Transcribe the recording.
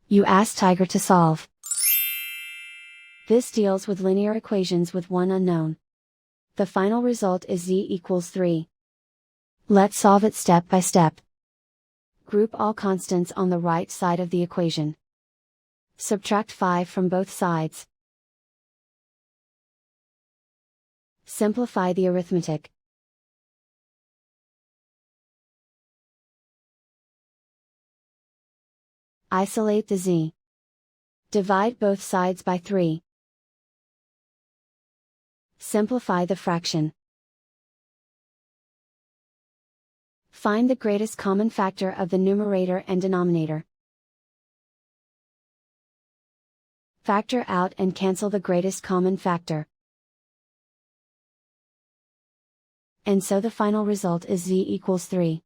You ask Tiger to solve. This deals with linear equations with one unknown. The final result is z equals 3. Let's solve it step by step. Group all constants on the right side of the equation. Subtract 5 from both sides. Simplify the arithmetic. Isolate the z. Divide both sides by 3. Simplify the fraction. Find the greatest common factor of the numerator and denominator. Factor out and cancel the greatest common factor. And so the final result is z equals 3.